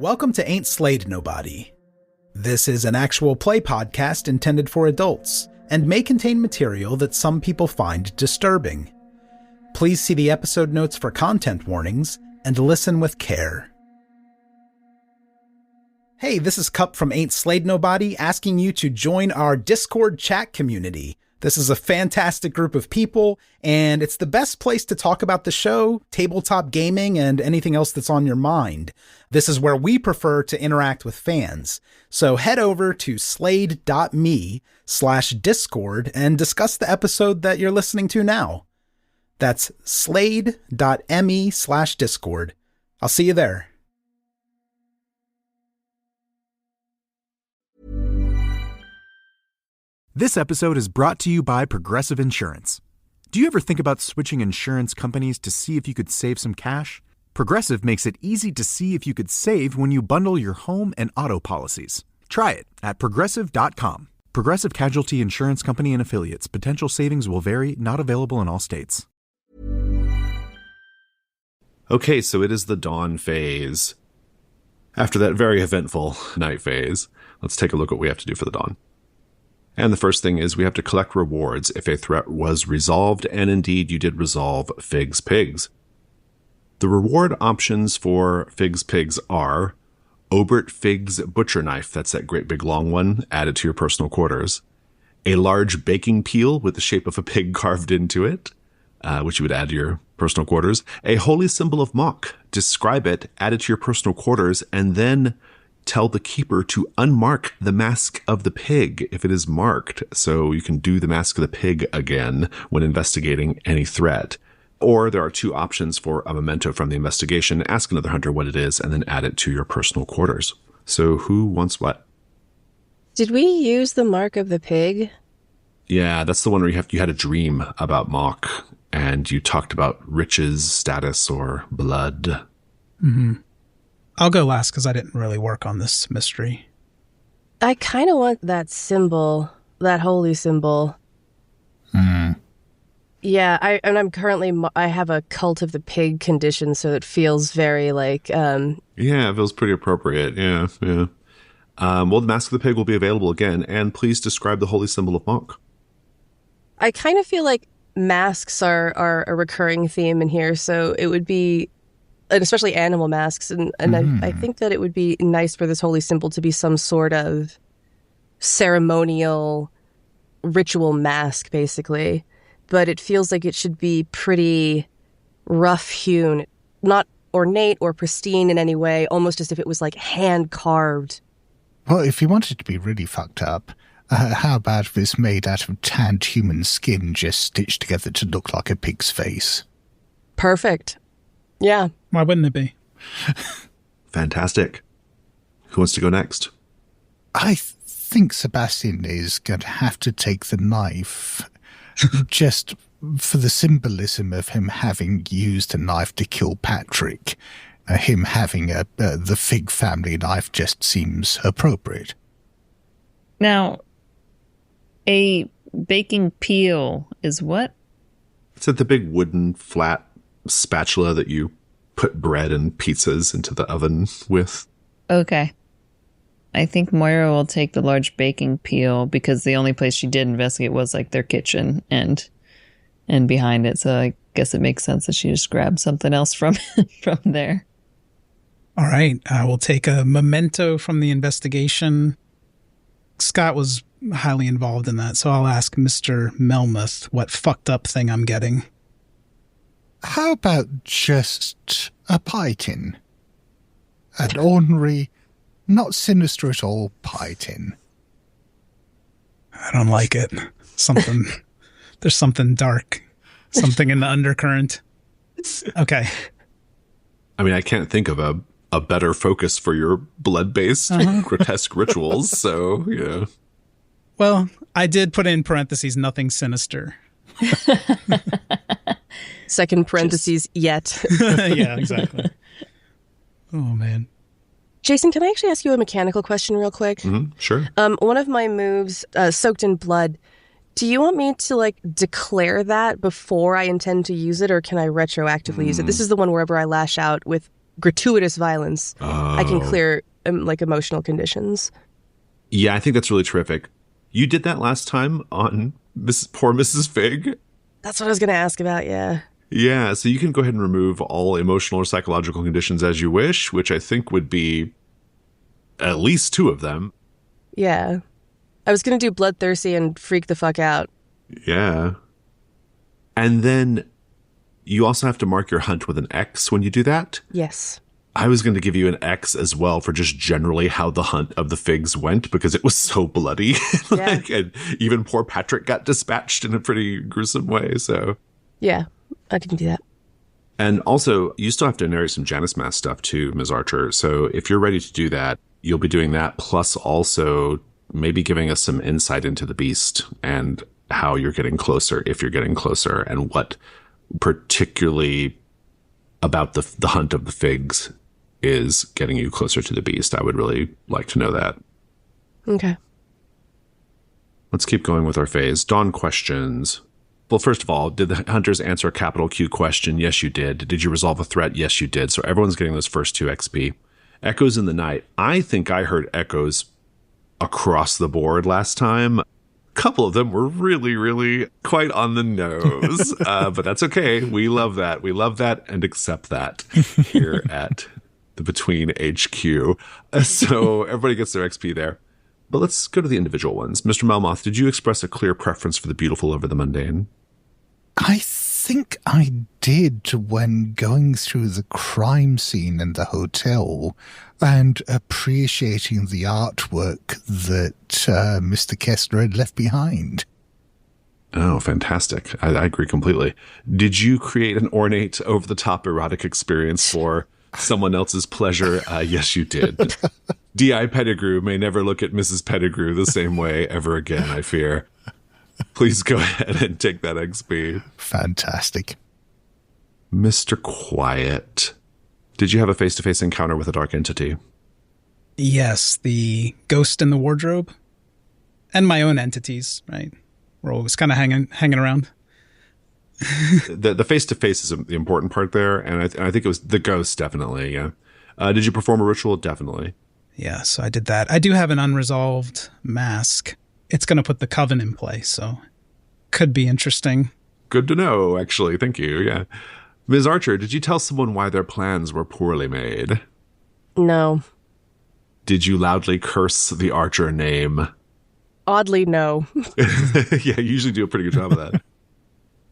Welcome to Ain't Slayed Nobody. This is an actual play podcast intended for adults, and may contain material that some people find disturbing. Please see the episode notes for content warnings, and listen with care. Hey, this is Cup from Ain't Slayed Nobody, asking you to join our Discord chat community. This is a fantastic group of people, and it's the best place to talk about the show, tabletop gaming, and anything else that's on your mind. This is where we prefer to interact with fans. So head over to slade.me/discord and discuss the episode that you're listening to now. That's slade.me/discord. I'll see you there. This episode is brought to you by Progressive Insurance. Do you ever think about switching insurance companies to see if you could save some cash? Progressive makes it easy to see if you could save when you bundle your home and auto policies. Try it at Progressive.com. Progressive Casualty Insurance Company and Affiliates. Potential savings will vary, not available in all states. Okay, so it is the dawn phase. After that very eventful night phase, let's take a look at what we have to do for the dawn. And the first thing is we have to collect rewards if a threat was resolved, and indeed you did resolve Fig's Pigs. The reward options for Fig's Pigs are Obert Fig's Butcher Knife, that's that great big long one, added to your personal quarters. A large baking peel with the shape of a pig carved into it, which you would add to your personal quarters. A holy symbol of Mock, describe it, add it to your personal quarters, and then tell the keeper to unmark the mask of the pig if it is marked, so you can do the mask of the pig again when investigating any threat. Or there are two options for a memento from the investigation. Ask another hunter what it is, and then add it to your personal quarters. So who wants what? Did we use the mark of the pig? Yeah, that's the one where you had a dream about Mock, and you talked about riches, status, or blood. Mm-hmm. I'll go last because I didn't really work on this mystery. I kind of want that symbol, that holy symbol. Yeah, I have a cult of the pig condition, so it feels very like... Yeah, it feels pretty appropriate, yeah. Well, the Mask of the Pig will be available again, and please describe the holy symbol of Monk. I kind of feel like masks are a recurring theme in here, so it would be... and especially animal masks, and I think that it would be nice for this holy symbol to be some sort of ceremonial ritual mask, basically. But it feels like it should be pretty rough-hewn, not ornate or pristine in any way, almost as if it was like hand-carved. Well, if you wanted to be really fucked up, how about if it's made out of tanned human skin just stitched together to look like a pig's face? Perfect. Yeah. Why wouldn't it be? Fantastic. Who wants to go next? I think Sebastian is going to have to take the knife, just for the symbolism of him having used a knife to kill Patrick. Him having the Fig family knife just seems appropriate. Now, a baking peel is what? It's the big wooden flat spatula that you put bread and pizzas into the oven with. Okay. I think Moyra will take the large baking peel because the only place she did investigate was like their kitchen and behind it. So I guess it makes sense that she just grabbed something else from there. All right. I will take a memento from the investigation. Scott was highly involved in that, so I'll ask Mr. Melmoth what fucked up thing I'm getting. How about just a pie tin? An ordinary, not sinister at all pie tin. I don't like it. There's something dark. Something in the undercurrent. Okay. I mean, I can't think of a better focus for your blood-based grotesque rituals, so, yeah. Well, I did put in parentheses, nothing sinister. Second parentheses, yet. Yeah, exactly. Oh, man. Jason, can I actually ask you a mechanical question real quick? Mm-hmm, sure. One of my moves, Soaked in Blood, do you want me to, declare that before I intend to use it, or can I retroactively use it? This is the one wherever I lash out with gratuitous violence, I can clear emotional conditions. Yeah, I think that's really terrific. You did that last time on poor Mrs. Fig. That's what I was going to ask about, yeah. Yeah, so you can go ahead and remove all emotional or psychological conditions as you wish, which I think would be at least 2 of them. Yeah. I was going to do bloodthirsty and freak the fuck out. Yeah. And then you also have to mark your hunt with an X when you do that. Yes. I was going to give you an X as well for just generally how the hunt of the figs went, because it was so bloody. Yeah. And even poor Patrick got dispatched in a pretty gruesome way. So yeah, I can do that. And also, you still have to narrate some Janus Mass stuff too, Ms. Archer. So if you're ready to do that, you'll be doing that, plus also maybe giving us some insight into the beast and how you're getting closer, if you're getting closer, and what particularly about the hunt of the figs is getting you closer to the beast. I would really like to know that. Okay. Let's keep going with our phase. Dawn questions. Well, first of all, did the hunters answer a capital Q question? Yes, you did. Did you resolve a threat? Yes, you did. So everyone's getting those first 2 XP. Echoes in the night. I think I heard echoes across the board last time. A couple of them were really, really quite on the nose. But that's okay. We love that. We love that and accept that here at the Between HQ. So everybody gets their XP there. But let's go to the individual ones. Mr. Melmoth, did you express a clear preference for the beautiful over the mundane? I think I did when going through the crime scene in the hotel and appreciating the artwork that Mr. Kessler had left behind. Oh, fantastic. I agree completely. Did you create an ornate, over-the-top erotic experience for someone else's pleasure? Yes, you did. D.I. Pettigrew may never look at Mrs. Pettigrew the same way ever again, I fear. Please go ahead and take that XP. Fantastic. Mr. Quiet, did you have a face-to-face encounter with a dark entity? Yes, the ghost in the wardrobe. And my own entities, right? We're always kind of hanging around. The face-to-face is the important part there, and I think it was the ghost, definitely, yeah. Did you perform a ritual? Definitely. Yeah, so I did that. I do have an unresolved mask. It's going to put the coven in play, so could be interesting. Good to know, actually. Thank you, yeah. Ms. Archer, did you tell someone why their plans were poorly made? No. Did you loudly curse the Archer name? Oddly, no. Yeah, you usually do a pretty good job of that.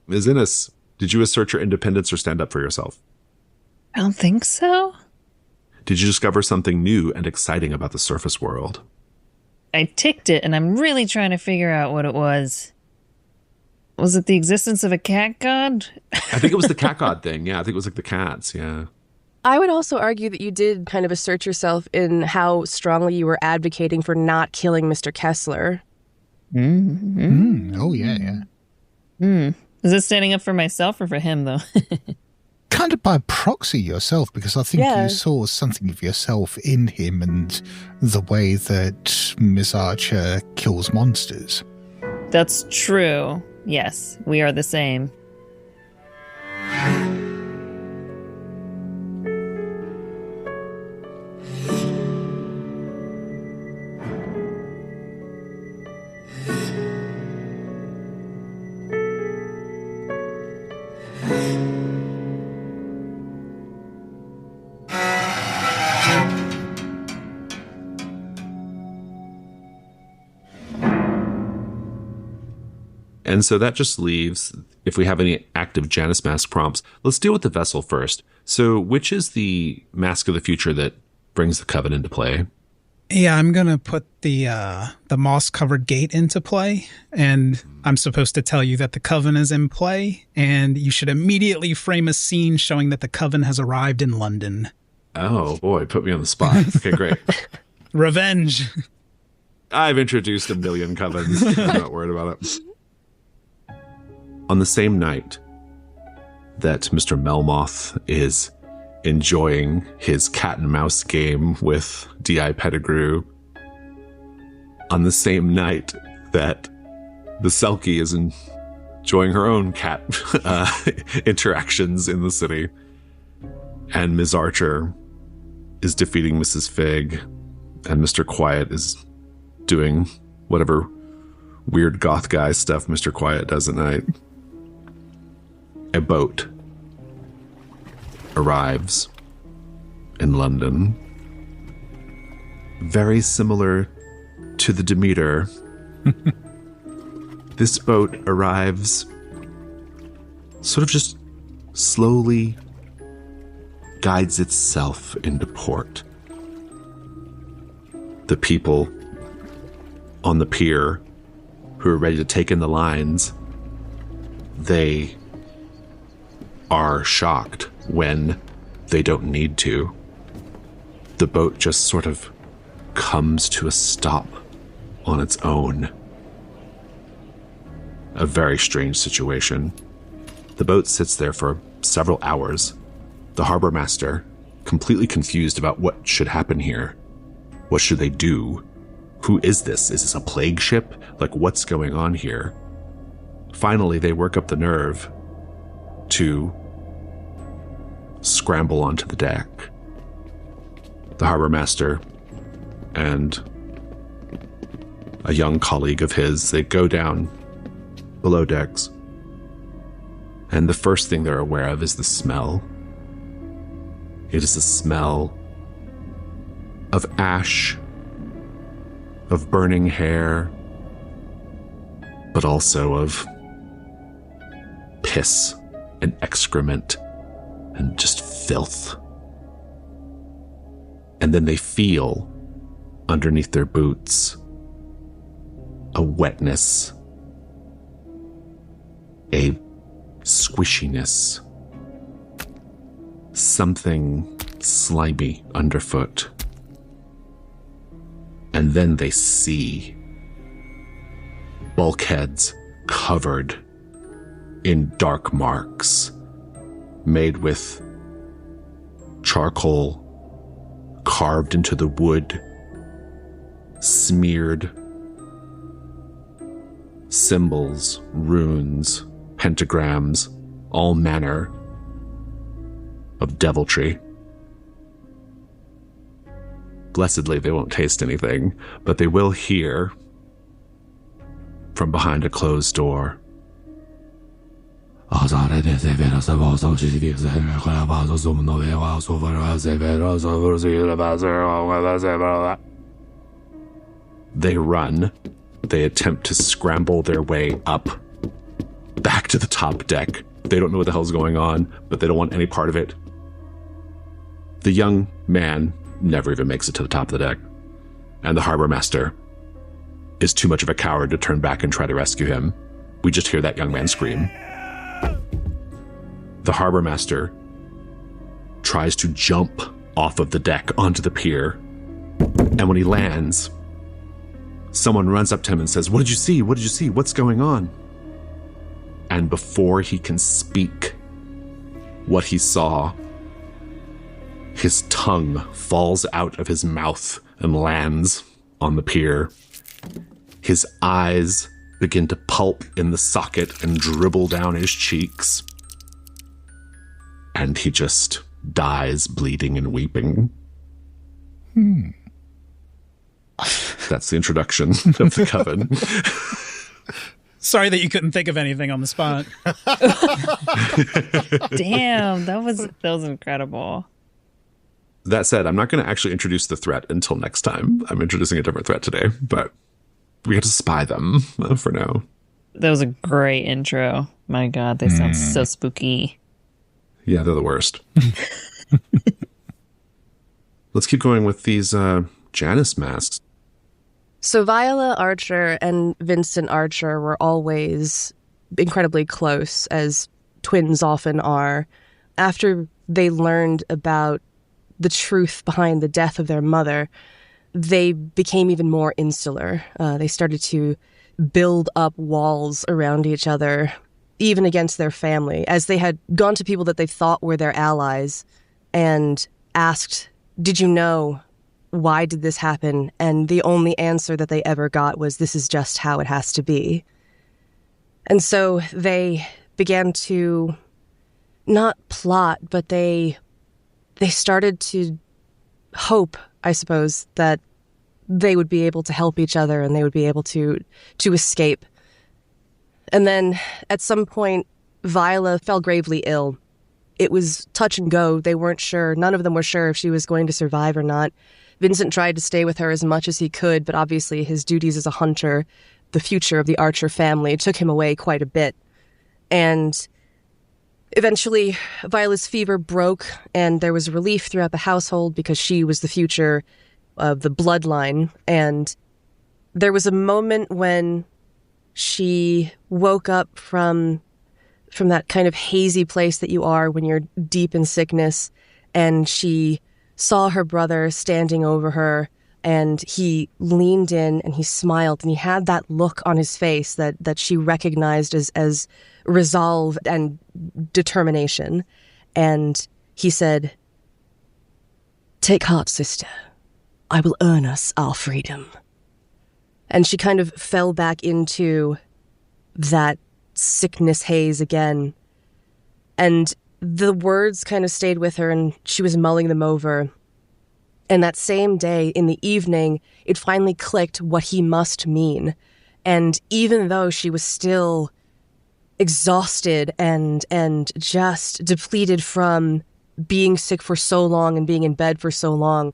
Ms. Innes, did you assert your independence or stand up for yourself? I don't think so. Did you discover something new and exciting about the surface world? I ticked it, and I'm really trying to figure out what it was. Was it the existence of a cat god? I think it was the cat god thing. Yeah, I think it was like the cats, yeah. I would also argue that you did kind of assert yourself in how strongly you were advocating for not killing Mr. Kessler. Oh, yeah. Is it standing up for myself or for him, though? Kind of by proxy yourself, because I think you saw something of yourself in him and the way that Miss Archer kills monsters. That's true. Yes, we are the same. And so that just leaves, if we have any active Janus Mask prompts, let's deal with the vessel first. So which is the Mask of the Future that brings the Coven into play? Yeah, I'm going to put the moss-covered gate into play, and I'm supposed to tell you that the Coven is in play, and you should immediately frame a scene showing that the Coven has arrived in London. Oh, boy, put me on the spot. Okay, great. Revenge. I've introduced a million covens. I'm not worried about it. On the same night that Mr. Melmoth is enjoying his cat and mouse game with D.I. Pettigrew, on the same night that the Selkie is enjoying her own cat interactions in the city, And Ms. Archer is defeating Mrs. Fig, and Mr. Quiet is doing whatever weird goth guy stuff Mr. Quiet does at night. A boat arrives in London, very similar to the Demeter. This boat arrives sort of just slowly guides itself into port. The people on the pier who are ready to take in the lines, they are shocked when they don't need to. The boat just sort of comes to a stop on its own. A very strange situation. The boat sits there for several hours. The harbor master, completely confused about what should happen here. What should they do? Who is this? Is this a plague ship? Like, what's going on here? Finally, they work up the nerve to scramble onto the deck. The harbor master and a young colleague of his, they go down below decks. And the first thing they're aware of is the smell. It is the smell of ash, of burning hair, but also of piss and excrement and just filth. And then they feel underneath their boots a wetness, a squishiness, something slimy underfoot. And then they see bulkheads covered in dark marks made with charcoal carved into the wood, smeared symbols, runes, pentagrams, all manner of deviltry. Blessedly, they won't taste anything, but they will hear from behind a closed door. They run. They attempt to scramble their way up, back to the top deck. They don't know what the hell's going on, but they don't want any part of it. The young man never even makes it to the top of the deck, and the harbor master is too much of a coward to turn back and try to rescue him. We just hear that young man scream. The harbor master tries to jump off of the deck onto the pier, and when he lands, someone runs up to him and says, "What did you see? What did you see? What's going on?" And before he can speak what he saw, his tongue falls out of his mouth and lands on the pier. His eyes begin to pulp in the socket and dribble down his cheeks. And he just dies bleeding and weeping. That's the introduction of the coven. Sorry that you couldn't think of anything on the spot. Damn, that was incredible. That said, I'm not going to actually introduce the threat until next time. I'm introducing a different threat today, but we get to spy them for now. That was a great intro. My God, they sound so spooky. Yeah, they're the worst. Let's keep going with these Janus masks. So Viola Archer and Vincent Archer were always incredibly close, as twins often are. After they learned about the truth behind the death of their mother, they became even more insular. They started to build up walls around each other, even against their family, as they had gone to people that they thought were their allies and asked, "Did you know? Why did this happen?" And the only answer that they ever got was, "This is just how it has to be." And so they began to not plot, but they they started to hope, I suppose, that they would be able to help each other and they would be able to escape. And then at some point, Viola fell gravely ill. It was touch and go. They weren't sure. None of them were sure if she was going to survive or not. Vincent tried to stay with her as much as he could, but obviously his duties as a hunter, the future of the Archer family, took him away quite a bit. And eventually, Viola's fever broke, and there was relief throughout the household because she was the future of the bloodline. And there was a moment when she woke up from that kind of hazy place that you are when you're deep in sickness, and she saw her brother standing over her, and he leaned in and he smiled, and he had that look on his face that she recognized as resolve and determination. And he said, "Take heart, sister. I will earn us our freedom." And she kind of fell back into that sickness haze again. And the words kind of stayed with her, and she was mulling them over. And that same day, in the evening, it finally clicked what he must mean. And even though she was still exhausted and just depleted from being sick for so long and being in bed for so long,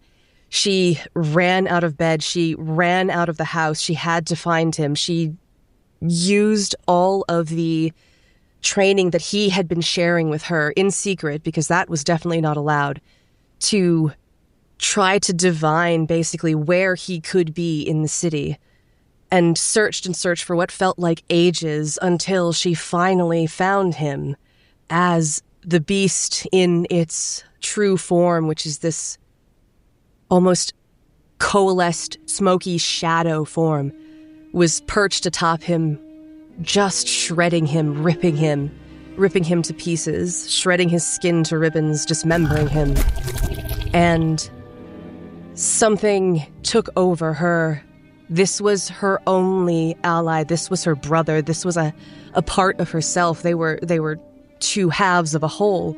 she ran out of bed. She ran out of the house. She had to find him. She used all of the training that he had been sharing with her in secret, because that was definitely not allowed, to try to divine basically where he could be in the city, and searched for what felt like ages until she finally found him as the beast in its true form, which is this almost coalesced, smoky shadow form, was perched atop him, just shredding him, ripping him to pieces, shredding his skin to ribbons, dismembering him. And something took over her. This was her only ally. This was her brother. This was a part of herself. They were two halves of a whole.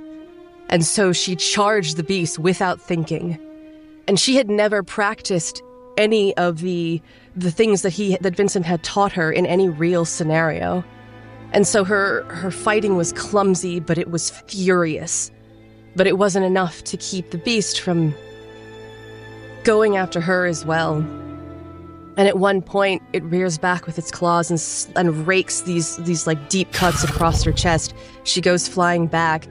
And so she charged the beast without thinking. And she had never practiced any of the things that Vincent had taught her in any real scenario. And so her fighting was clumsy, but it was furious. But it wasn't enough to keep the beast from going after her as well. And at one point, it rears back with its claws and rakes these like deep cuts across her chest. She goes flying back.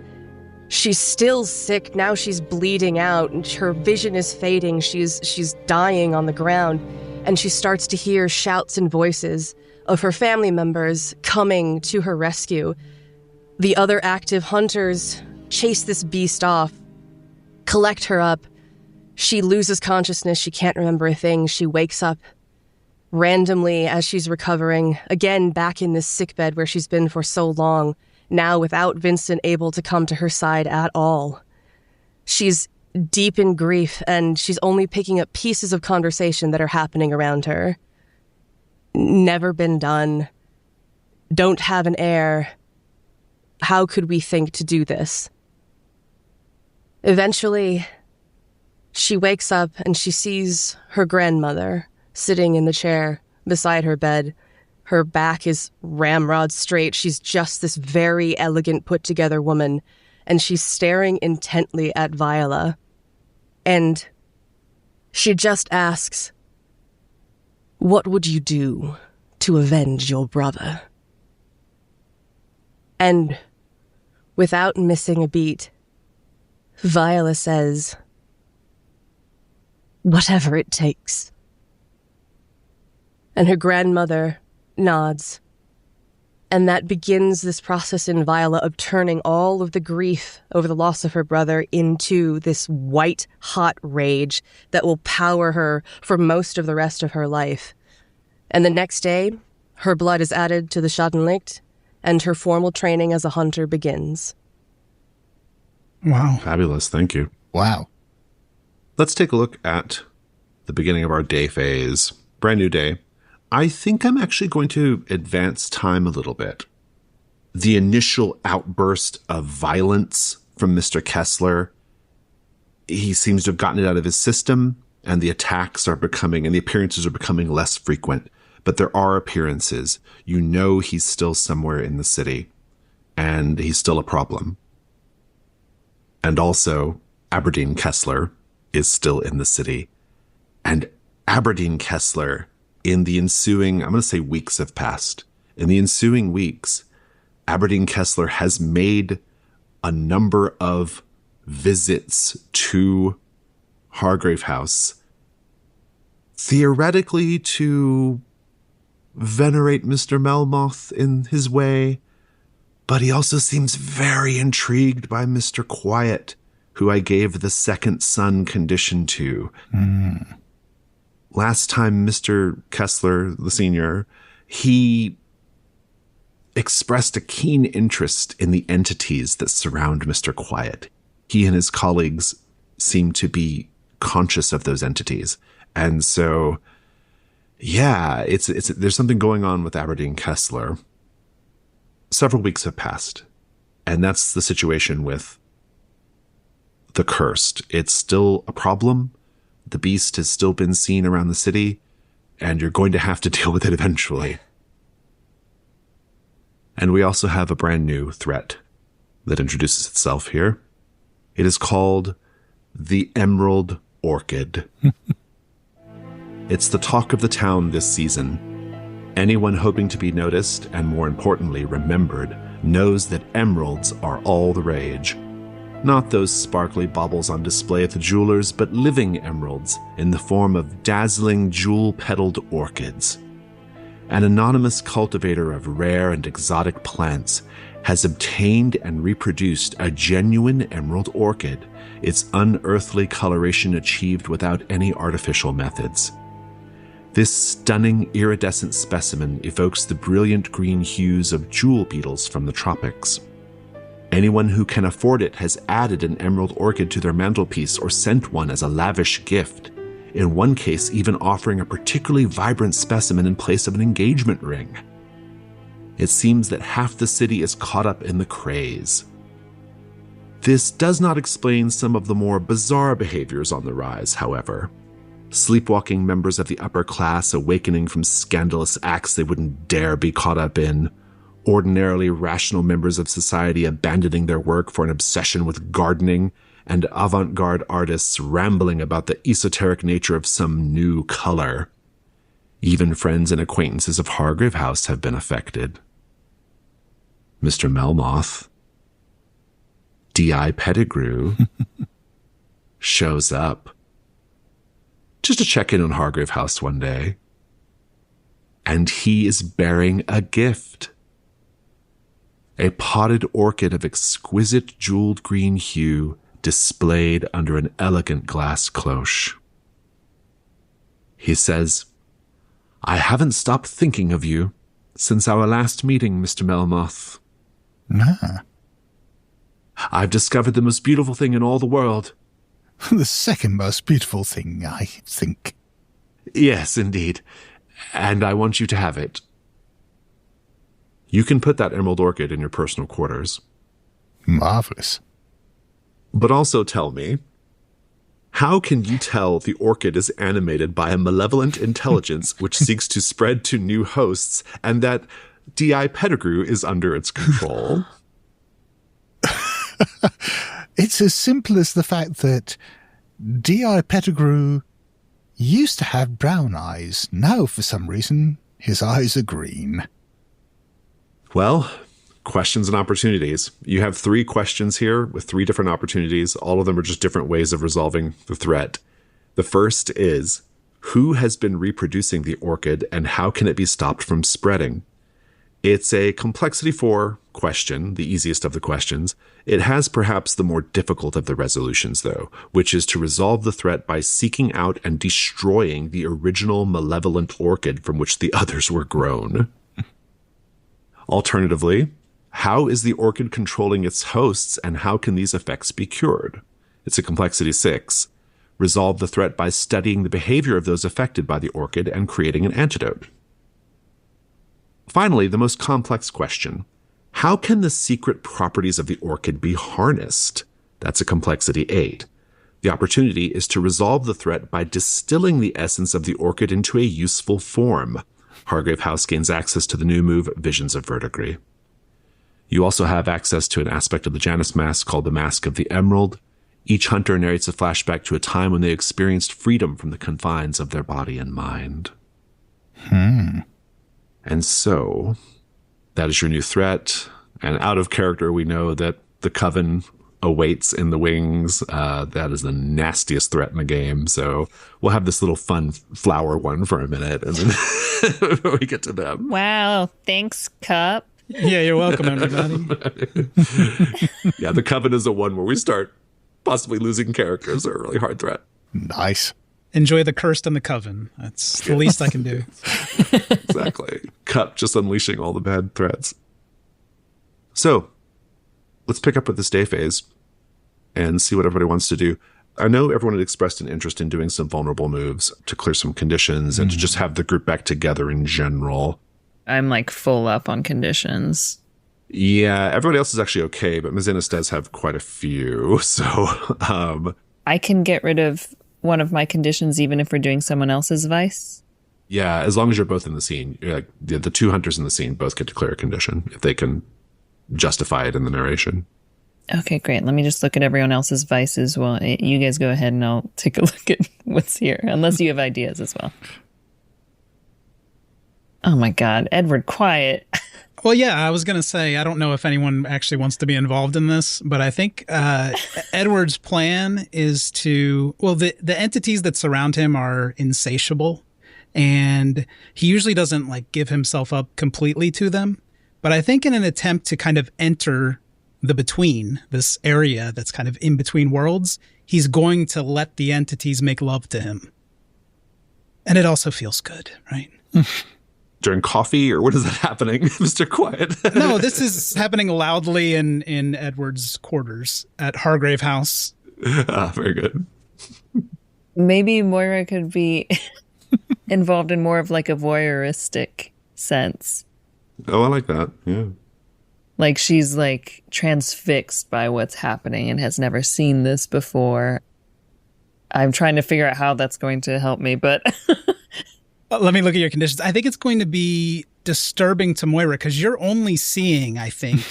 She's still sick. Now she's bleeding out, and her vision is fading. She's dying on the ground, and she starts to hear shouts and voices of her family members coming to her rescue. The other active hunters chase this beast off, collect her up. She loses consciousness. She can't remember a thing. She wakes up randomly as she's recovering, again back in this sickbed where she's been for so long, now without Vincent able to come to her side at all. She's deep in grief, and she's only picking up pieces of conversation that are happening around her. Never been done. Don't have an heir. How could we think to do this? Eventually, she wakes up and she sees her grandmother sitting in the chair beside her bed. Her back is ramrod straight. She's just this very elegant, put-together woman, and she's staring intently at Viola. And she just asks, "What would you do to avenge your brother?" And without missing a beat, Viola says, "Whatever it takes." And her grandmother nods. And that begins this process in Viola of turning all of the grief over the loss of her brother into this white-hot rage that will power her for most of the rest of her life. And the next day, her blood is added to the Schadenlicht, and her formal training as a hunter begins. Wow. Fabulous, thank you. Wow. Let's take a look at the beginning of our day phase. Brand new day. I think I'm actually going to advance time a little bit. The initial outburst of violence from Mr. Kessler he seems to have gotten it out of his system, and the attacks are becoming, and the appearances are becoming less frequent. But there are appearances. You know he's still somewhere in the city, and he's still a problem. And also, Aberdeen Kessler is still in the city. And Aberdeen Kessler, in the ensuing, I'm going to say weeks have passed. In the ensuing weeks, Aberdeen Kessler has made a number of visits to Hargrave House, theoretically to venerate Mr. Melmoth in his way, but he also seems very intrigued by Mr. Quiet, who I gave the second son condition to. Last time Mr. Kessler, the senior, he expressed a keen interest in the entities that surround Mr. Quiet. He and his colleagues seem to be conscious of those entities. And so, yeah, there's something going on with Aberdeen Kessler. Several weeks have passed, and that's the situation with the Cursed. It's still a problem. The beast has still been seen around the city, and you're going to have to deal with it eventually. And we also have a brand new threat that introduces itself here. It is called the Emerald Orchid. It's the talk of the town this season. Anyone hoping to be noticed, and more importantly, remembered, knows that emeralds are all the rage. Not those sparkly baubles on display at the jewelers, but living emeralds in the form of dazzling jewel-petaled orchids. An anonymous cultivator of rare and exotic plants has obtained and reproduced a genuine emerald orchid, its unearthly coloration achieved without any artificial methods. This stunning iridescent specimen evokes the brilliant green hues of jewel beetles from the tropics. Anyone who can afford it has added an emerald orchid to their mantelpiece or sent one as a lavish gift, in one case even offering a particularly vibrant specimen in place of an engagement ring. It seems that half the city is caught up in the craze. This does not explain some of the more bizarre behaviors on the rise, however. Sleepwalking members of the upper class awakening from scandalous acts they wouldn't dare be caught up in, ordinarily rational members of society abandoning their work for an obsession with gardening, and avant-garde artists rambling about the esoteric nature of some new color. Even friends and acquaintances of Hargrave House have been affected. Mr. Melmoth, D.I. Pettigrew, shows up just to check in on Hargrave House one day. And he is bearing a gift. A potted orchid of exquisite jeweled green hue displayed under an elegant glass cloche. He says, "I haven't stopped thinking of you since our last meeting, Mr. Melmoth. I've discovered the most beautiful thing in all the world." The second most beautiful thing, I think. Yes, indeed. And I want you to have it. You can put that emerald orchid in your personal quarters. Marvelous. But also tell me, how can you tell the orchid is animated by a malevolent intelligence which seeks to spread to new hosts, and that D.I. Pettigrew is under its control? It's as simple as the fact that D.I. Pettigrew used to have brown eyes. Now, for some reason, his eyes are green. Well, questions and opportunities. You have 3 questions here with 3 different opportunities. All of them are just different ways of resolving the threat. The first is, who has been reproducing the orchid and how can it be stopped from spreading? It's a complexity 4 question, the easiest of the questions. It has perhaps the more difficult of the resolutions, though, which is to resolve the threat by seeking out and destroying the original malevolent orchid from which the others were grown. Alternatively, how is the orchid controlling its hosts, and how can these effects be cured? It's a complexity 6. Resolve the threat by studying the behavior of those affected by the orchid and creating an antidote. Finally, the most complex question. How can the secret properties of the orchid be harnessed? That's a complexity 8. The opportunity is to resolve the threat by distilling the essence of the orchid into a useful form. Hargrave House gains access to the new move, Visions of Verdigris. You also have access to an aspect of the Janus mask called the Mask of the Emerald. Each hunter narrates a flashback to a time when they experienced freedom from the confines of their body and mind. And so, that is your new threat. And out of character, we know that the Coven awaits in the wings. That is the nastiest threat in the game. So we'll have this little fun flower one for a minute, and then we get to them. Wow, thanks, Cup. Yeah, you're welcome, everybody. Yeah, the Coven is the one where we start possibly losing characters are a really hard threat. Nice. Enjoy the Cursed and the Coven. That's the least I can do. Exactly. Cup just unleashing all the bad threats. So, let's pick up with this day phase and see what everybody wants to do. I know everyone had expressed an interest in doing some vulnerable moves to clear some conditions and to just have the group back together in general. I'm like full up on conditions. Yeah, everybody else is actually okay, but Mazinnis does have quite a few. So, I can get rid of one of my conditions even if we're doing someone else's vice. Yeah, as long as you're both in the scene. Like, the two hunters in the scene both get to clear a condition if they can justify it in the narration. Okay, great. Let me just look at everyone else's vices while you guys go ahead and I'll take a look at what's here, unless you have ideas as well. Oh my God, Edward, quiet. Well, yeah, I was going to say, I don't know if anyone actually wants to be involved in this, but I think Edward's plan is to, well, the entities that surround him are insatiable, and he usually doesn't like give himself up completely to them. But I think in an attempt to kind of enter the between, this area that's kind of in between worlds, he's going to let the entities make love to him. And it also feels good, right? During coffee, or what is that happening, Mr. Quiet? No, this is happening loudly in Edward's quarters at Hargrave House. Very good. Maybe Moyra could be involved in more of like a voyeuristic sense. Oh, I like that. Yeah. Like she's like transfixed by what's happening and has never seen this before. I'm trying to figure out how that's going to help me, but... Let me look at your conditions. I think it's going to be disturbing to Moyra because you're only seeing, I think,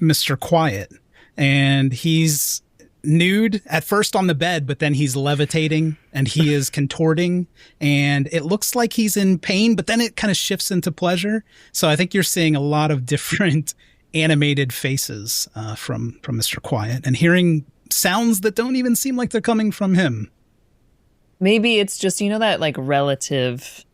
Mr. Quiet. And he's nude at first on the bed, but then he's levitating and he is contorting. And it looks like he's in pain, but then it kind of shifts into pleasure. So I think you're seeing a lot of different animated faces from Mr. Quiet and hearing sounds that don't even seem like they're coming from him. Maybe it's just, that like relative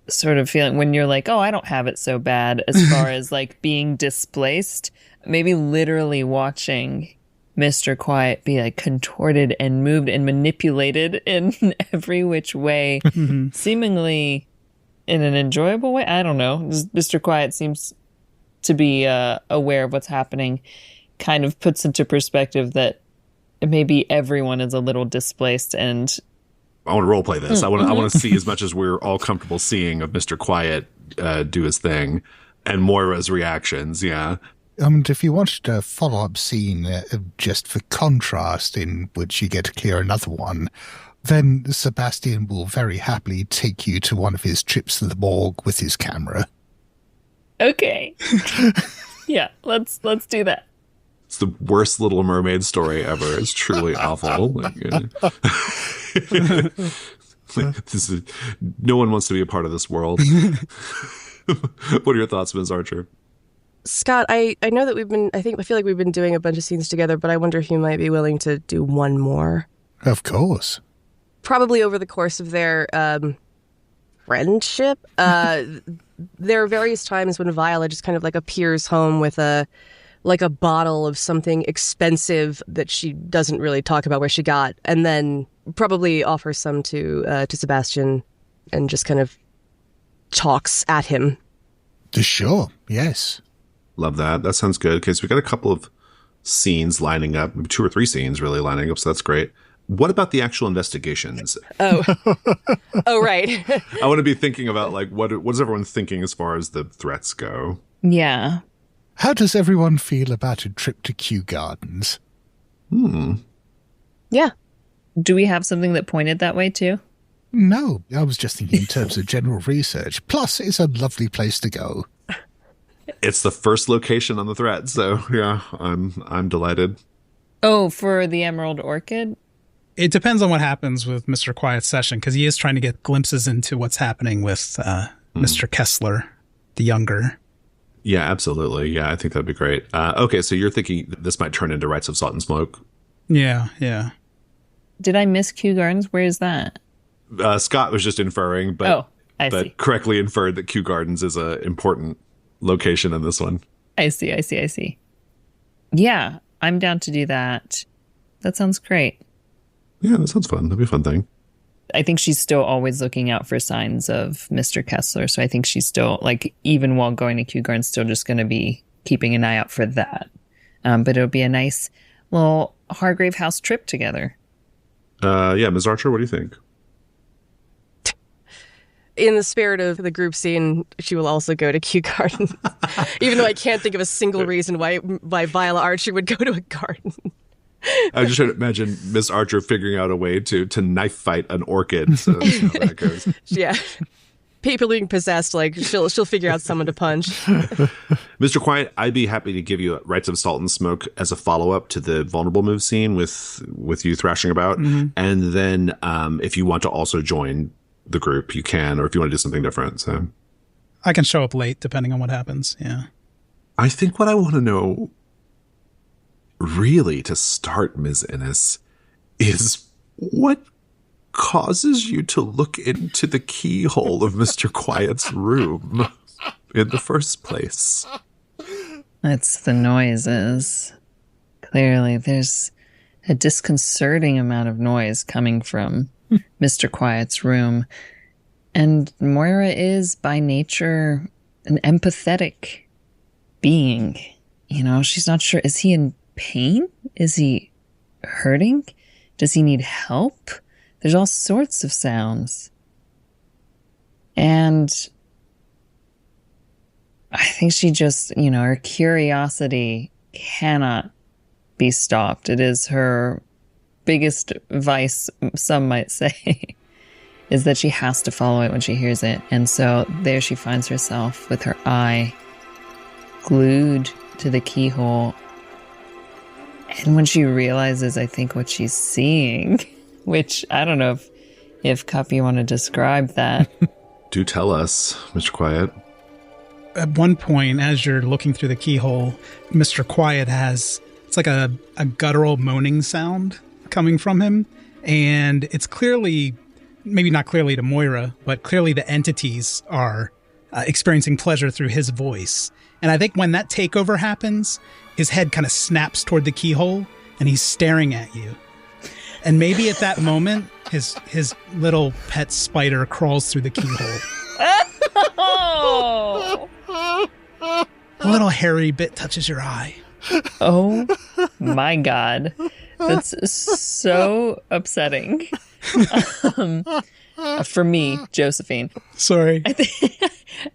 sort of feeling when you're like, oh, I don't have it so bad as far as like being displaced. Maybe literally watching Mr. Quiet be like contorted and moved and manipulated in every which way, seemingly in an enjoyable way. I don't know. Mr. Quiet seems to be aware of what's happening, kind of puts into perspective that maybe everyone is a little displaced and I want to role play this. I want to see as much as we're all comfortable seeing of Mr. Quiet do his thing and Moira's reactions. Yeah. If you wanted a follow-up scene just for contrast in which you get to clear another one, then Sebastian will very happily take you to one of his trips to the morgue with his camera. Okay. Yeah, let's do that. It's the worst Little Mermaid story ever. It's truly awful. No one wants to be a part of this world. What are your thoughts, Ms. Archer? Scott, I know that I feel like we've been doing a bunch of scenes together, but I wonder if you might be willing to do one more. Of course. Probably over the course of their friendship. There are various times when Viola just kind of like appears home with a bottle of something expensive that she doesn't really talk about where she got, and then probably offers some to Sebastian and just kind of talks at him. Sure, yes. Love that. That sounds good. Okay, so we got a couple of scenes lining up, maybe 2 or 3 scenes really lining up, so that's great. What about the actual investigations? Oh, right. I want to be thinking about like what is everyone thinking as far as the threats go? Yeah. How does everyone feel about a trip to Kew Gardens? Yeah. Do we have something that pointed that way too? No, I was just thinking in terms of general research. Plus, it's a lovely place to go. It's the first location on the thread, so yeah, I'm delighted. Oh, for the Emerald Orchid? It depends on what happens with Mr. Quiet's session, because he is trying to get glimpses into what's happening with Mr. Kessler, the younger. Yeah, absolutely. Yeah, I think that'd be great. Okay, so you're thinking this might turn into Rites of Salt and Smoke? Yeah, yeah. Did I miss Kew Gardens? Where is that? Scott was just inferring, but see. Correctly inferred that Kew Gardens is an important location in this one. I see. Yeah, I'm down to do that. That sounds great. Yeah, that sounds fun. That'd be a fun thing. I think she's still always looking out for signs of Mr. Kessler. So I think she's still, like, even while going to Kew Gardens, still just going to be keeping an eye out for that. But it'll be a nice little Hargrave House trip together. Yeah, Ms. Archer, what do you think? In the spirit of the group scene, she will also go to Kew Gardens. Even though I can't think of a single reason why Viola Archer would go to a garden. I just trying to imagine Miss Archer figuring out a way to knife fight an orchid. So that's how that goes. Yeah. People being possessed, like, she'll figure out someone to punch. Mr. Quiet, I'd be happy to give you Rites of Salt and Smoke as a follow-up to the vulnerable move scene with you thrashing about. Mm-hmm. And then if you want to also join the group, you can, or if you want to do something different. So I can show up late depending on what happens. Yeah. I think what I want to know really to start, Ms. Innes, is what causes you to look into the keyhole of Mr. Quiet's room in the first place? It's the noises. Clearly, there's a disconcerting amount of noise coming from Mr. Quiet's room. And Moyra is, by nature, an empathetic being. You know, she's not sure. Is he in pain? Is he hurting? Does he need help? There's all sorts of sounds. And I think she just, her curiosity cannot be stopped. It is her biggest vice, some might say, is that she has to follow it when she hears it. And so there she finds herself with her eye glued to the keyhole. And when she realizes, I think, what she's seeing, which I don't know if Cup, you want to describe that. Do tell us, Mr. Quiet. At one point, as you're looking through the keyhole, Mr. Quiet it's like a guttural moaning sound coming from him. And it's clearly, maybe not clearly to Moyra, but clearly the entities are experiencing pleasure through his voice. And I think when that takeover happens, his head kind of snaps toward the keyhole and he's staring at you. And maybe at that moment, his little pet spider crawls through the keyhole. Oh. A little hairy bit touches your eye. Oh my God. That's so upsetting. For me, Josephine. Sorry.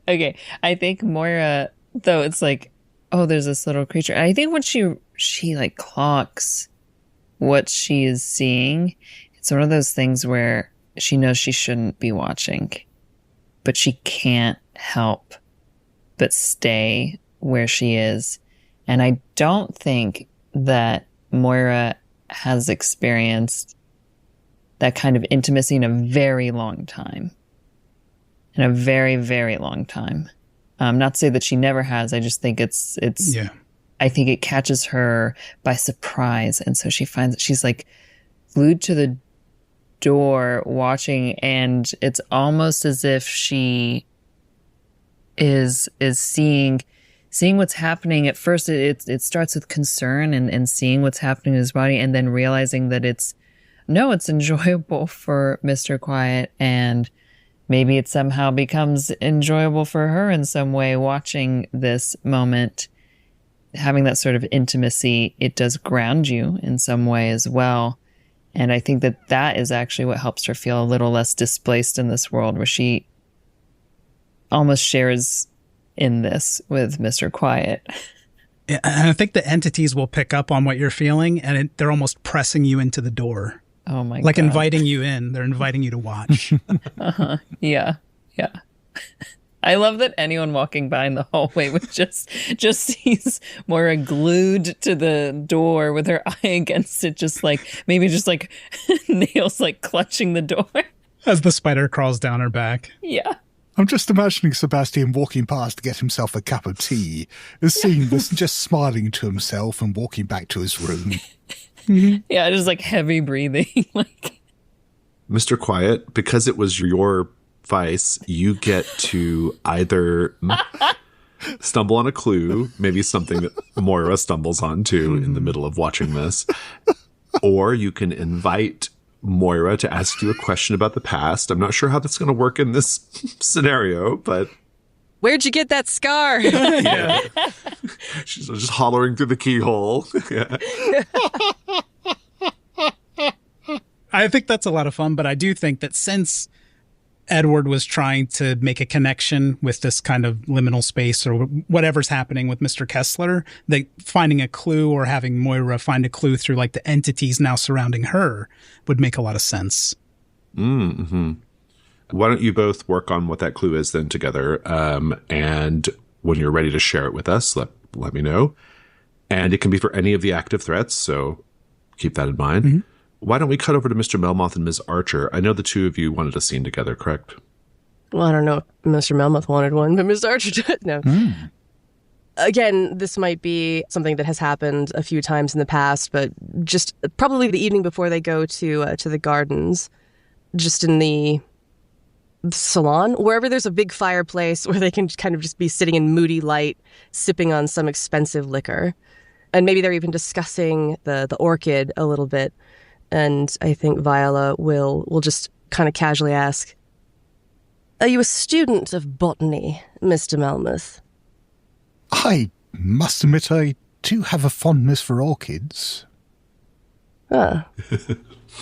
Okay. I think Moyra, though, it's like, oh, there's this little creature. I think when she like clocks what she is seeing, it's one of those things where she knows she shouldn't be watching, but she can't help but stay where she is. And I don't think that Moyra has experienced that kind of intimacy in a very long time. In a very, very long time. Not to say that she never has. I just think it's. Yeah. I think it catches her by surprise, and so she finds that she's like glued to the door, watching, and it's almost as if she is seeing what's happening. At first, it starts with concern and seeing what's happening in his body, and then realizing that it's enjoyable for Mr. Quiet, and maybe it somehow becomes enjoyable for her in some way, watching this moment, having that sort of intimacy. It does ground you in some way as well. And I think that is actually what helps her feel a little less displaced in this world, where she almost shares in this with Mr. Quiet. And I think the entities will pick up on what you're feeling, and they're almost pressing you into the door. Oh my god. Like inviting you in. They're inviting you to watch. Yeah. I love that anyone walking by in the hallway would just sees Moyra glued to the door with her eye against it, just like nails like clutching the door. As the spider crawls down her back. Yeah. I'm just imagining Sebastian walking past to get himself a cup of tea, seeing this, just smiling to himself and walking back to his room. Yeah, just like heavy breathing. Like, Mr. Quiet, because it was your vice, you get to either stumble on a clue, maybe something that Moyra stumbles onto in the middle of watching this, or you can invite Moyra to ask you a question about the past. I'm not sure how that's going to work in this scenario, but... Where'd you get that scar? Yeah. She's just hollering through the keyhole. Yeah. I think that's a lot of fun, but I do think that since Edward was trying to make a connection with this kind of liminal space or whatever's happening with Mr. Kessler, that finding a clue or having Moyra find a clue through like the entities now surrounding her would make a lot of sense. Mm-hmm. Why don't you both work on what that clue is then together? And when you're ready to share it with us, let me know. And it can be for any of the active threats, so keep that in mind. Mm-hmm. Why don't we cut over to Mr. Melmoth and Ms. Archer? I know the two of you wanted a scene together, correct? Well, I don't know if Mr. Melmoth wanted one, but Ms. Archer did. No. Again, this might be something that has happened a few times in the past, but just probably the evening before they go to the gardens, just in the salon, wherever there's a big fireplace where they can kind of just be sitting in moody light, sipping on some expensive liquor. And maybe they're even discussing the orchid a little bit. And I think Viola will just kind of casually ask, "Are you a student of botany, Mr. Melmoth?" I must admit I do have a fondness for orchids. Ah.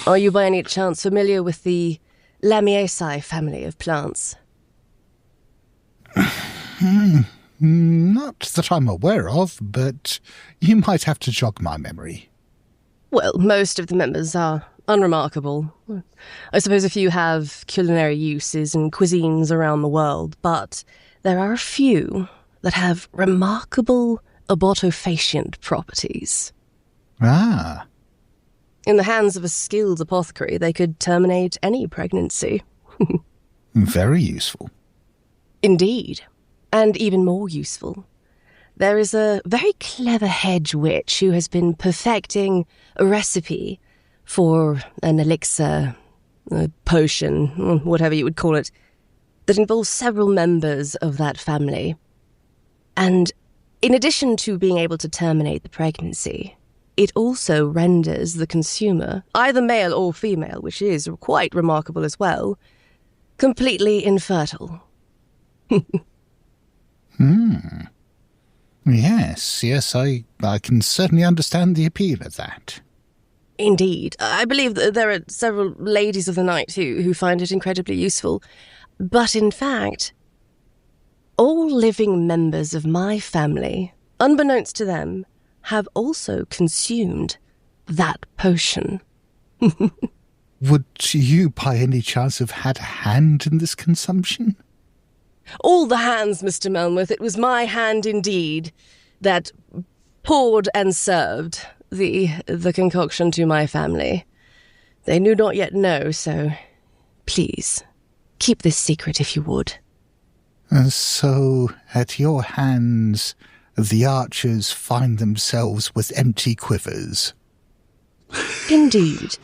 Are you by any chance familiar with the Lamiaceae family of plants? Not that I'm aware of, but you might have to jog my memory. Well, most of the members are unremarkable. I suppose a few have culinary uses in cuisines around the world, but there are a few that have remarkable abortifacient properties. Ah. In the hands of a skilled apothecary, they could terminate any pregnancy. Very useful. Indeed. And even more useful. There is a very clever hedge witch who has been perfecting a recipe for an elixir, a potion, whatever you would call it, that involves several members of that family. And in addition to being able to terminate the pregnancy, it also renders the consumer, either male or female, which is quite remarkable as well, completely infertile. Yes, I can certainly understand the appeal of that. Indeed. I believe that there are several ladies of the night who find it incredibly useful. But in fact, all living members of my family, unbeknownst to them, have also consumed that potion. Would you by any chance have had a hand in this consumption? All the hands, Mr. Melmoth. It was my hand indeed that poured and served the concoction to my family. They do not yet know, so please, keep this secret if you would. So, at your hands, the archers find themselves with empty quivers. Indeed.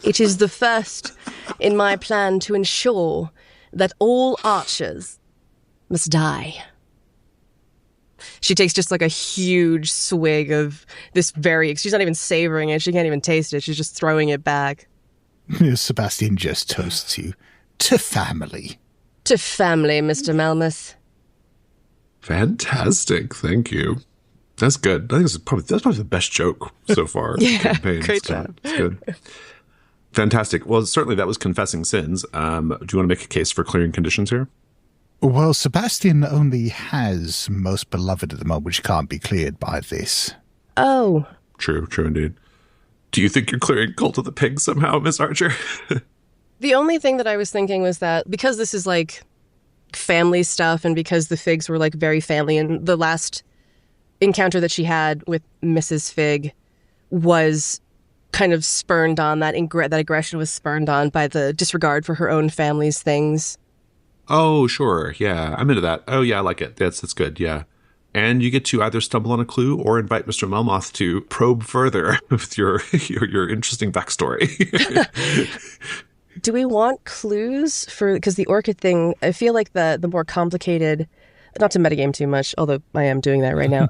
It is the first in my plan to ensure that all archers must die. She takes just like a huge swig of this she's not even savoring it, she can't even taste it, she's just throwing it back. Sebastian just toasts you. To family. To family, Mr. Melmoth. Fantastic, thank you. That's good. I think that's probably the best joke so far. Yeah, great job. It's good. Fantastic. Well, certainly that was confessing sins. Do you want to make a case for clearing conditions here? Well, Sebastian only has most beloved at the moment, which can't be cleared by this. Oh. True indeed. Do you think you're clearing Cult of the Pig somehow, Miss Archer? The only thing that I was thinking was that because this is like family stuff and because the Figs were like very family, and the last encounter that she had with Mrs. Fig was kind of spurned on, that aggression was spurned on by the disregard for her own family's things. Oh, sure. Yeah, I'm into that. Oh, yeah, I like it. That's good. Yeah. And you get to either stumble on a clue or invite Mr. Melmoth to probe further with your interesting backstory. Do we want clues for, because the orchid thing, I feel like the more complicated, not to metagame too much, although I am doing that right now.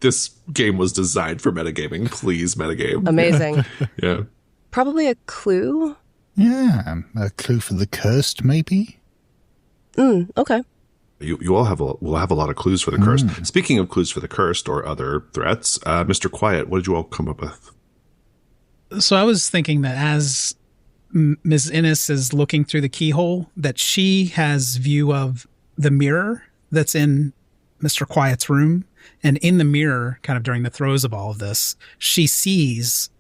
This game was designed for metagaming. Please metagame. Amazing. Yeah. Probably a clue? Yeah, a clue for the cursed, maybe? Okay. You all will have a lot of clues for the cursed. Speaking of clues for the cursed or other threats, Mr. Quiet, what did you all come up with? So I was thinking that as Ms. Innes is looking through the keyhole, that she has view of the mirror that's in Mr. Quiet's room. And in the mirror, kind of during the throes of all of this, she sees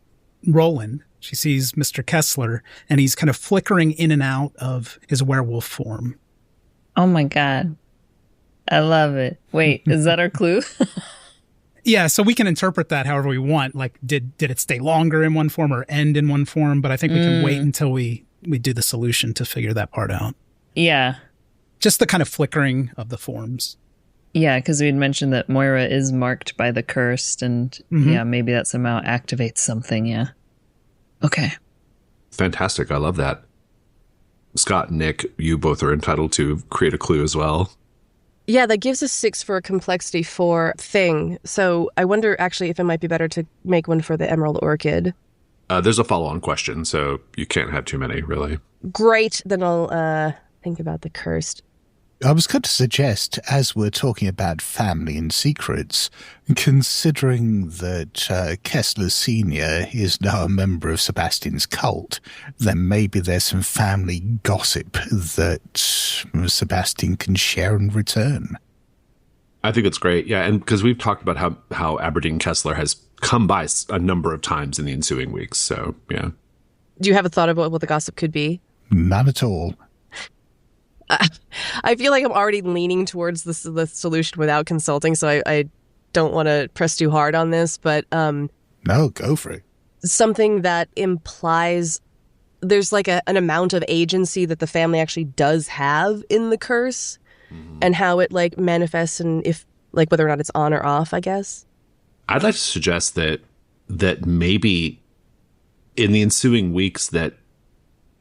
Roland. She sees Mr. Kessler, and he's kind of flickering in and out of his werewolf form. Oh my God. I love it. Wait, is that our clue? Yeah, so we can interpret that however we want. Like, did it stay longer in one form or end in one form? But I think we can wait until we do the solution to figure that part out. Yeah. Just the kind of flickering of the forms. Yeah, because we had mentioned that Moyra is marked by the cursed, and yeah, maybe that somehow activates something, yeah. Okay. Fantastic. I love that. Scott and Nick, you both are entitled to create a clue as well. Yeah, that gives us 6 for a complexity 4 thing. So I wonder actually if it might be better to make one for the Emerald Orchid. There's a follow-on question, so you can't have too many, really. Great. Then I'll think about the cursed. I was going to suggest, as we're talking about family and secrets, considering that Kessler Sr. is now a member of Sebastian's cult, then maybe there's some family gossip that Sebastian can share in return. I think it's great, yeah, and because we've talked about how Aberdeen Kessler has come by a number of times in the ensuing weeks, so, yeah. Do you have a thought about what the gossip could be? None at all. I feel like I'm already leaning towards the solution without consulting, so I don't want to press too hard on this, but... No, go for it. Something that implies there's like an amount of agency that the family actually does have in the curse, and how it like manifests, and if like whether or not it's on or off, I guess. I'd like to suggest that maybe in the ensuing weeks that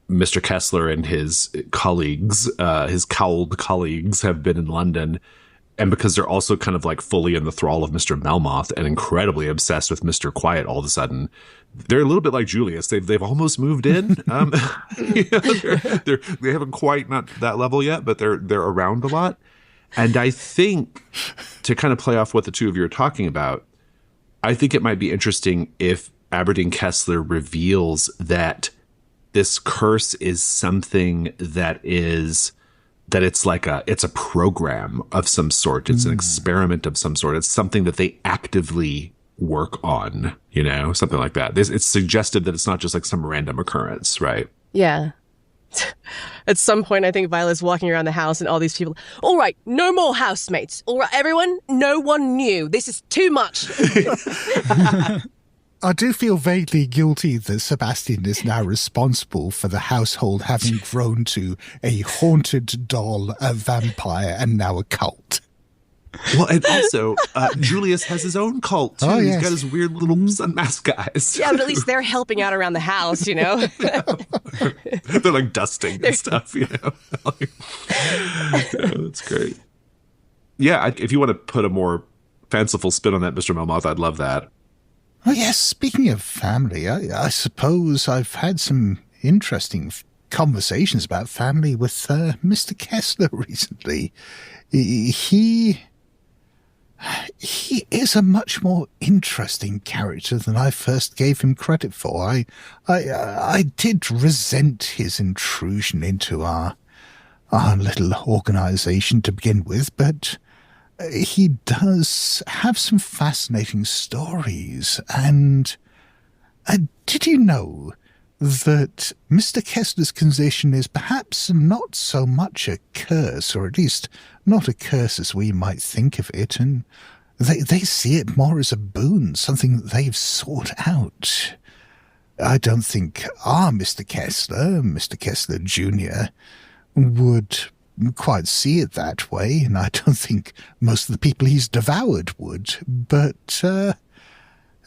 Mr. Kessler and his colleagues, his cowled colleagues, have been in London, and because they're also kind of like fully in the thrall of Mr. Melmoth and incredibly obsessed with Mr. Quiet all of a sudden, they're a little bit like Julius. They've almost moved in. They haven't quite not that level yet, but they're around a lot. And I think to kind of play off what the two of you are talking about, I think it might be interesting if Aberdeen Kessler reveals that this curse is something that it's a program of some sort. It's an experiment of some sort. It's something that they actively work on, something like that. It's suggested that it's not just like some random occurrence, right? Yeah. At some point, I think Viola's walking around the house and all these people, all right, no more housemates. All right, everyone, no one new. This is too much. I do feel vaguely guilty that Sebastian is now responsible for the household having grown to a haunted doll, a vampire, and now a cult. Well, and also, Julius has his own cult, too. Oh, yes. He's got his weird little sunmask guys. Yeah, but at least they're helping out around the house, They're like dusting and stuff, Yeah, that's great. Yeah, if you want to put a more fanciful spin on that, Mr. Melmoth, I'd love that. Oh, yes, speaking of family, I suppose I've had some interesting conversations about family with Mr. Kessler recently. He is a much more interesting character than I first gave him credit for. I did resent his intrusion into our little organization to begin with, but he does have some fascinating stories, and Did you know that Mr. Kessler's condition is perhaps not so much a curse, or at least not a curse as we might think of it, and they see it more as a boon, something that they've sought out. I don't think our Mr. Kessler Jr., would quite see it that way, and I don't think most of the people he's devoured would, but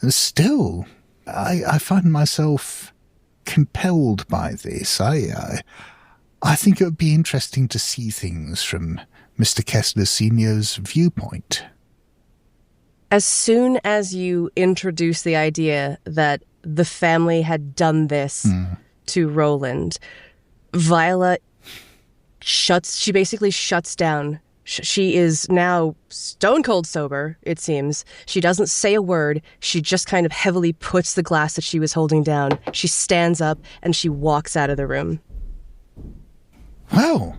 still, I find myself compelled by this. I think it would be interesting to see things from Mr. Kessler Sr.'s viewpoint. As soon as you introduce the idea that the family had done this to Roland, Viola she basically shuts down. She is now stone cold sober, it seems. She doesn't say a word. She just kind of heavily puts the glass that she was holding down. She stands up and she walks out of the room. Well,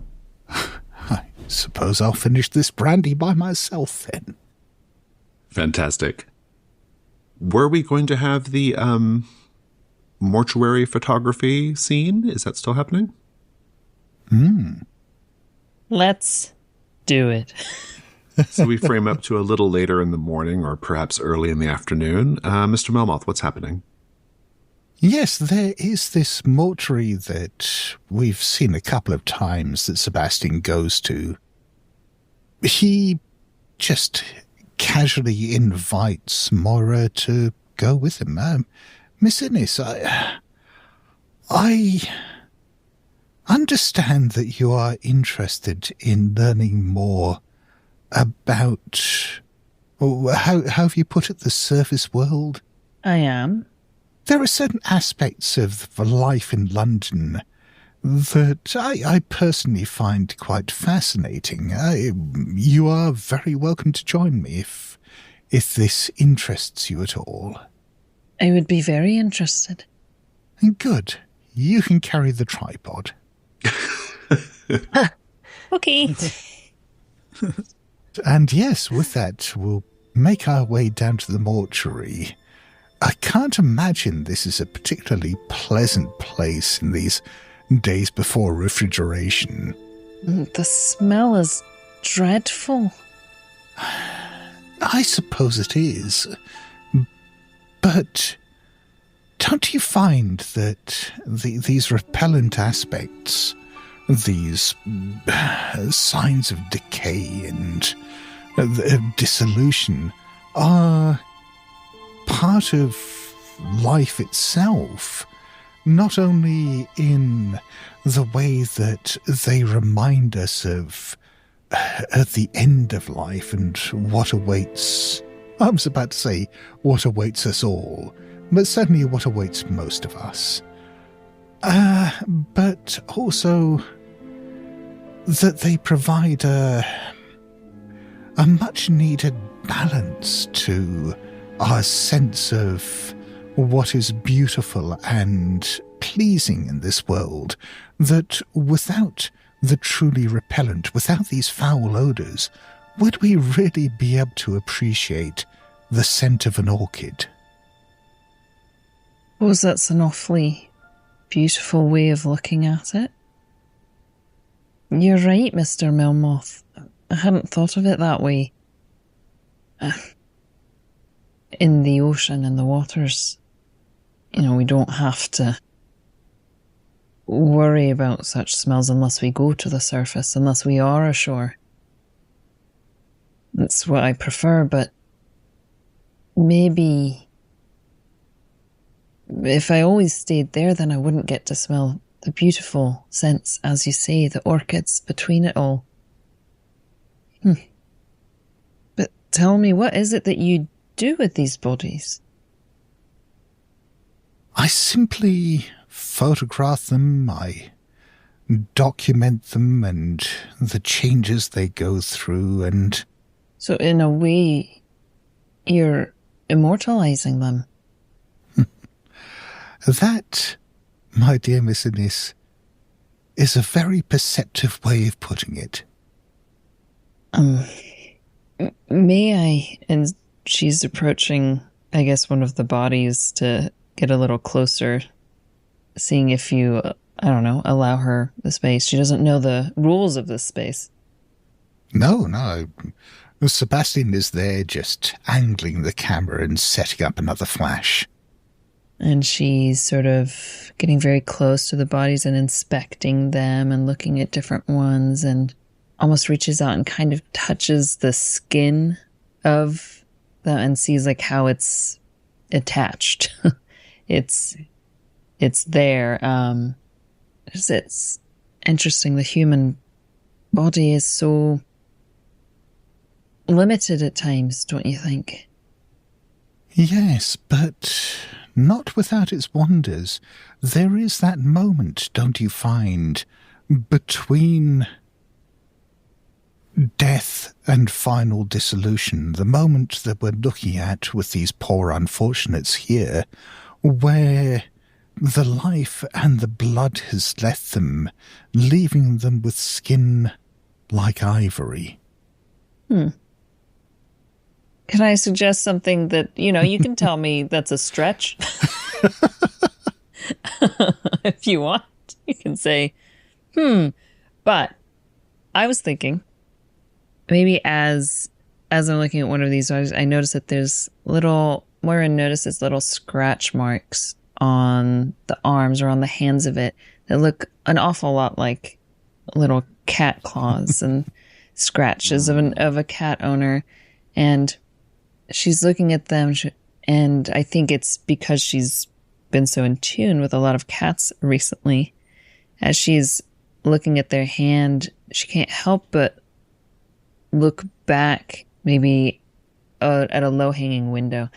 I suppose I'll finish this brandy by myself then. Fantastic. Were we going to have the mortuary photography scene? Is that still happening? Let's do it. So we frame up to a little later in the morning or perhaps early in the afternoon. Mr. Melmoth, what's happening? Yes, there is this mortuary that we've seen a couple of times that Sebastian goes to. He just casually invites Moyra to go with him. Miss Innes, I understand that you are interested in learning more about, how have you put it, the surface world? I am. There are certain aspects of life in London that I personally find quite fascinating. You are very welcome to join me if this interests you at all. I would be very interested. Good. You can carry the tripod. Okay. And yes, with that, we'll make our way down to the mortuary. I can't imagine this is a particularly pleasant place in these days before refrigeration. The smell is dreadful. I suppose it is. But don't you find that these repellent aspects, these signs of decay and dissolution, are part of life itself, not only in the way that they remind us of at the end of life and what awaits, I was about to say what awaits us all, but certainly what awaits most of us. But also that they provide a much-needed balance to our sense of what is beautiful and pleasing in this world, that without the truly repellent, without these foul odours, would we really be able to appreciate the scent of an orchid? Well, that's an awfully beautiful way of looking at it. You're right, Mr. Melmoth. I hadn't thought of it that way. In the ocean and the waters, we don't have to worry about such smells unless we go to the surface, unless we are ashore. That's what I prefer, but maybe if I always stayed there, then I wouldn't get to smell the beautiful scents, as you say, the orchids between it all. But tell me, what is it that you do with these bodies? I simply photograph them, I document them and the changes they go through, and... So in a way, you're immortalizing them. That, my dear Miss Innes, is a very perceptive way of putting it. May I? And she's approaching, I guess, one of the bodies to get a little closer, seeing if you, I don't know, allow her the space. She doesn't know the rules of this space. No. Sebastian is there just angling the camera and setting up another flash. And she's sort of getting very close to the bodies and inspecting them and looking at different ones, and almost reaches out and kind of touches the skin of them and sees like how it's attached. it's there. It's interesting. The human body is so limited at times, don't you think? Yes, but not without its wonders. There is that moment, don't you find, between death and final dissolution, the moment that we're looking at with these poor unfortunates here, where the life and the blood has left them, leaving them with skin like ivory. Can I suggest something that, you can tell me that's a stretch? If you want, you can say, But I was thinking, maybe as I'm looking at one of these, I noticed that there's Moyra notices little scratch marks on the arms or on the hands of it that look an awful lot like little cat claws and scratches of a cat owner. And she's looking at them, and I think it's because she's been so in tune with a lot of cats recently. As she's looking at their hand, she can't help but look back, maybe at a low-hanging window,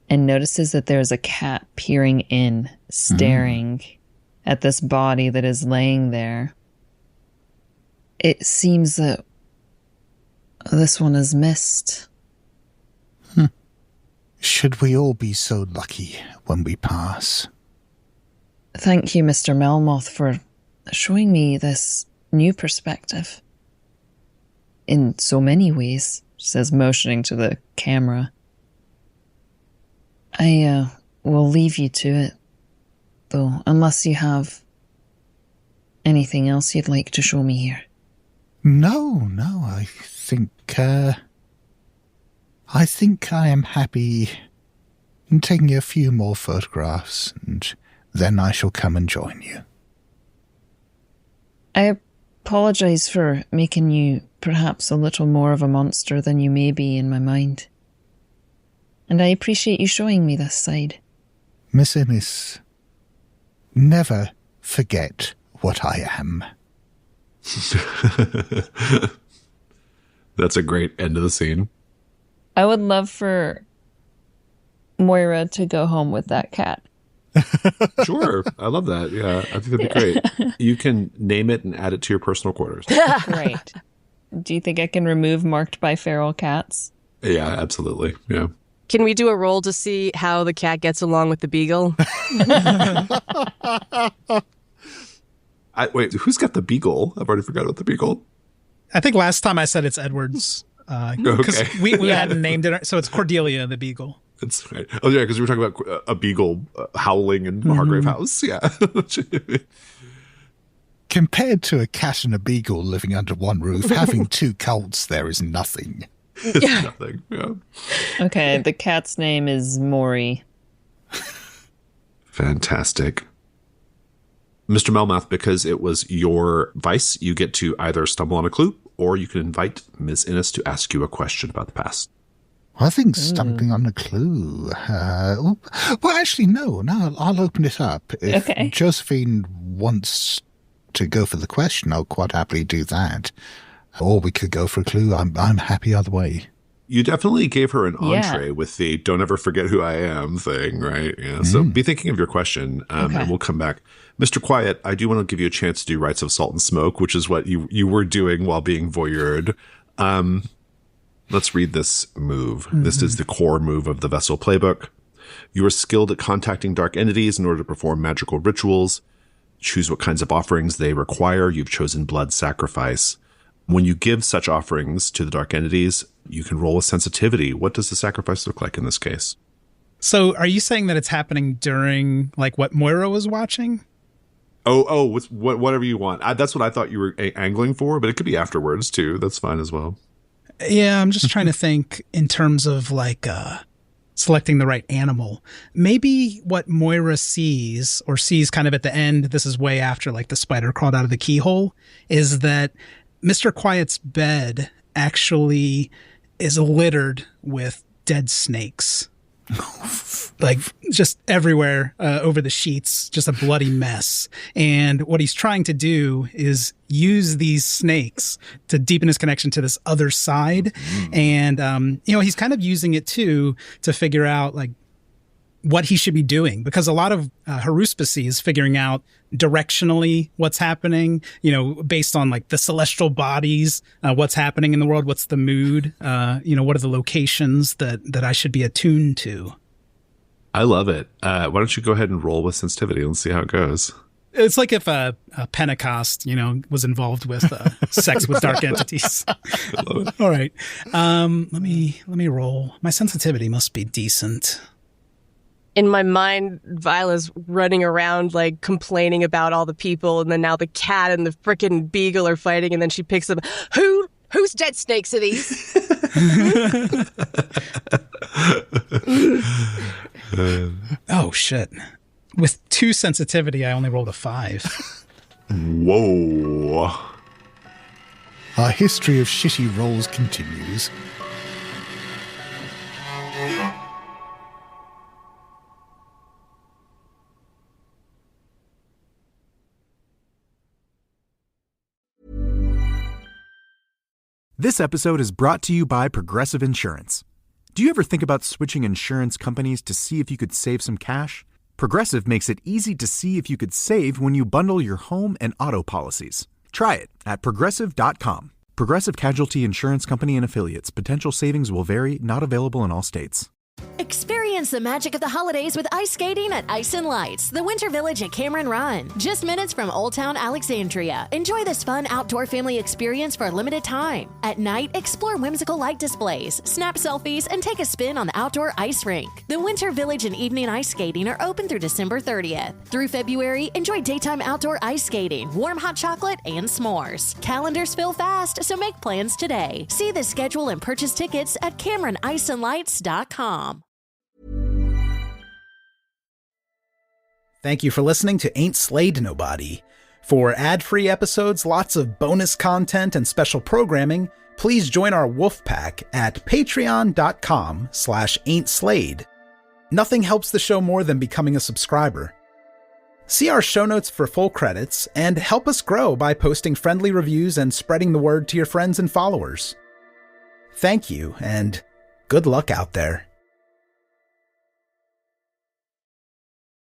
and notices that there's a cat peering in, staring at this body that is laying there. It seems that this one is missed. Should we all be so lucky when we pass? Thank you, Mr. Melmoth, for showing me this new perspective. In so many ways, she says, motioning to the camera. I will leave you to it, though, unless you have anything else you'd like to show me here. No, I think I am happy in taking a few more photographs, and then I shall come and join you. I apologize for making you perhaps a little more of a monster than you may be in my mind. And I appreciate you showing me this side. Miss Innes, never forget what I am. That's a great end of the scene. I would love for Moyra to go home with that cat. Sure. I love that. Yeah, I think that'd be great. You can name it and add it to your personal quarters. Great. Do you think I can remove marked by feral cats? Yeah, absolutely. Yeah. Can we do a roll to see how the cat gets along with the beagle? Wait, who's got the beagle? I've already forgot about the beagle. I think last time I said it's Edward's. Because we hadn't named it. So it's Cordelia the beagle. That's right. Oh, yeah, because we were talking about a beagle howling in Hargrave House. Yeah. Compared to a cat and a beagle living under one roof, having two cults there is nothing. It's nothing. Yeah. Okay, the cat's name is Maury. Fantastic. Mr. Melmoth, because it was your vice, you get to either stumble on a clue or you can invite Ms. Innes to ask you a question about the past. I think stumbling on a clue. Well, actually, no, I'll open it up. If Josephine wants to go for the question, I'll quite happily do that. Or we could go for a clue. I'm happy either way. You definitely gave her an entree with the "don't ever forget who I am" thing, right? Yeah. So be thinking of your question, and we'll come back. Mr. Quiet, I do want to give you a chance to do Rites of Salt and Smoke, which is what you were doing while being voyeured. Let's read this move. This is the core move of the Vessel Playbook. You are skilled at contacting dark entities in order to perform magical rituals. Choose what kinds of offerings they require. You've chosen blood sacrifice. When you give such offerings to the dark entities, you can roll a sensitivity. What does the sacrifice look like in this case? So are you saying that it's happening during like what Moyra was watching? Whatever you want. That's what I thought you were angling for, but it could be afterwards too. That's fine as well. Yeah, I'm just trying to think in terms of like selecting the right animal. Maybe what Moyra sees kind of at the end, this is way after like the spider crawled out of the keyhole, is that Mr. Quiet's bed actually is littered with dead snakes. Like just everywhere over the sheets, just a bloody mess. And what he's trying to do is use these snakes to deepen his connection to this other side. And, he's kind of using it too to figure out like what he should be doing, because a lot of haruspicy is figuring out directionally what's happening, based on like the celestial bodies, what's happening in the world, what's the mood, what are the locations that I should be attuned to. I love it. Why don't you go ahead and roll with sensitivity and see how it goes? It's like if a Pentecost, was involved with sex with dark entities. I love it. All right. Let me roll. My sensitivity must be decent. In my mind, Viola's running around like complaining about all the people, and then now the cat and the frickin' beagle are fighting, and then she picks up, whose dead snakes are these? Oh shit. With 2 sensitivity, I only rolled a 5. Whoa. Our history of shitty rolls continues. This episode is brought to you by Progressive Insurance. Do you ever think about switching insurance companies to see if you could save some cash? Progressive makes it easy to see if you could save when you bundle your home and auto policies. Try it at Progressive.com. Progressive Casualty Insurance Company and Affiliates. Potential savings will vary. Not available in all states. Experience the magic of the holidays with ice skating at Ice and Lights, the Winter Village at Cameron Run. Just minutes from Old Town Alexandria. Enjoy this fun outdoor family experience for a limited time. At night, explore whimsical light displays, snap selfies, and take a spin on the outdoor ice rink. The Winter Village and evening ice skating are open through December 30th. Through February, enjoy daytime outdoor ice skating, warm hot chocolate, and s'mores. Calendars fill fast, so make plans today. See the schedule and purchase tickets at CameronIceandLights.com. Thank you for listening to Ain't Slayed Nobody. For ad-free episodes, lots of bonus content, and special programming, please join our wolf pack at patreon.com/ain'tslayed. Nothing helps the show more than becoming a subscriber. See our show notes for full credits, and help us grow by posting friendly reviews and spreading the word to your friends and followers. Thank you, and good luck out there.